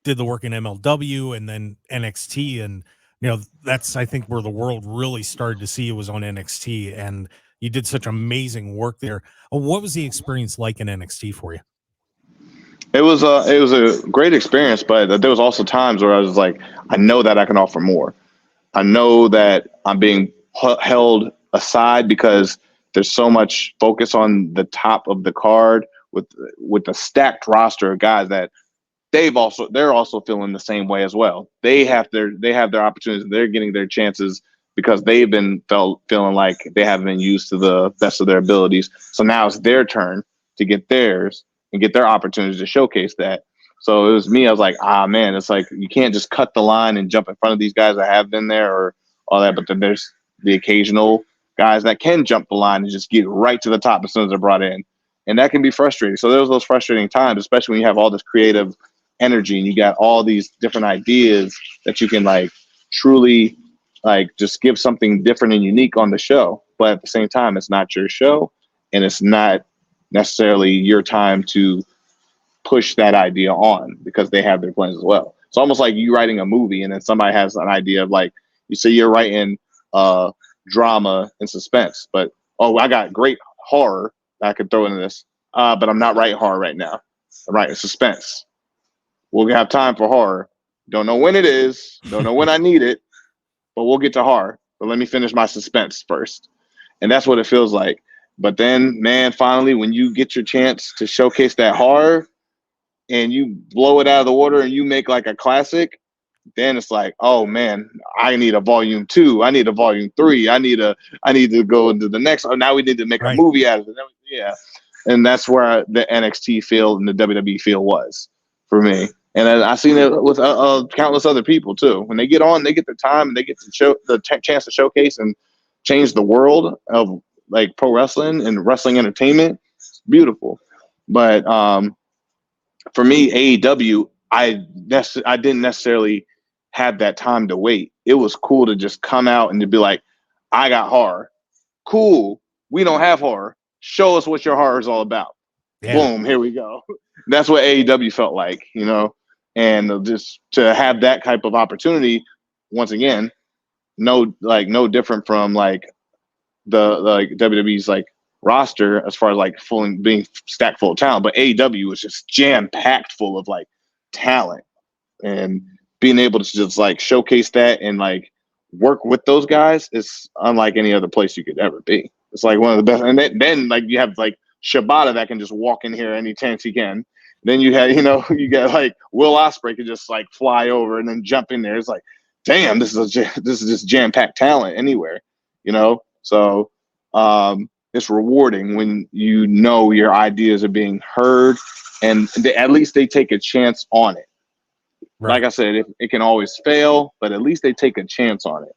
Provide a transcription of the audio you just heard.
did the work in MLW and then NXT, and that's, I think, where the world really started to see it was on NXT, and you did such amazing work there. What was the experience like in NXT for you? It was a great experience, but there was also times where I was like, I know that I can offer more. I know that I'm being held aside because there's so much focus on the top of the card with the stacked roster of guys that they're also feeling the same way as well. They have their opportunities. They're getting their chances because they've been feeling like they haven't been used to the best of their abilities. So now it's their turn to get theirs and get their opportunities to showcase that. So it was me. I was like, man, it's like you can't just cut the line and jump in front of these guys that have been there or all that. But then there's the occasional guys that can jump the line and just get right to the top as soon as they're brought in. And that can be frustrating. So there was those frustrating times, especially when you have all this creative energy and you got all these different ideas that you can like truly like just give something different and unique on the show. But at the same time, it's not your show and it's not necessarily your time to push that idea on because they have their plans as well. It's almost like you writing a movie and then somebody has an idea of like, you say you're writing drama and suspense, but I got great horror that I could throw into this, but I'm not writing horror right now. I'm writing suspense. We'll have time for horror. Don't know when it is. Don't know when I need it, but we'll get to horror. But let me finish my suspense first. And that's what it feels like. But then, man, finally, when you get your chance to showcase that horror and you blow it out of the water and you make like a classic, then it's like, oh man, I need a volume 2. I need a volume 3. I need to go into the next. Oh, now we need to make a movie out of it. Yeah. And that's where the NXT feel and the WWE feel was for me. And I've seen it with countless other people too. When they get on, they get the time and they get to show chance to showcase and change the world of like pro wrestling and wrestling entertainment. It's beautiful. But for me, AEW, I didn't necessarily have that time to wait. It was cool to just come out and to be like, I got horror. Cool. We don't have horror. Show us what your horror is all about. Yeah. Boom. Here we go. That's what AEW felt like, and just to have that type of opportunity once again, no different from like the WWE's like roster as far as like being stacked full of talent, but AEW was just jam packed full of like talent, and being able to just like showcase that and like work with those guys is unlike any other place you could ever be. It's like one of the best. And then like you have like Shibata that can just walk in here any chance he can. Then you had, you got like Will Ospreay could just like fly over and then jump in there. It's like, damn, this is just jam-packed talent anywhere, So it's rewarding when your ideas are being heard, and at least they take a chance on it. Right. Like I said, it can always fail, but at least they take a chance on it.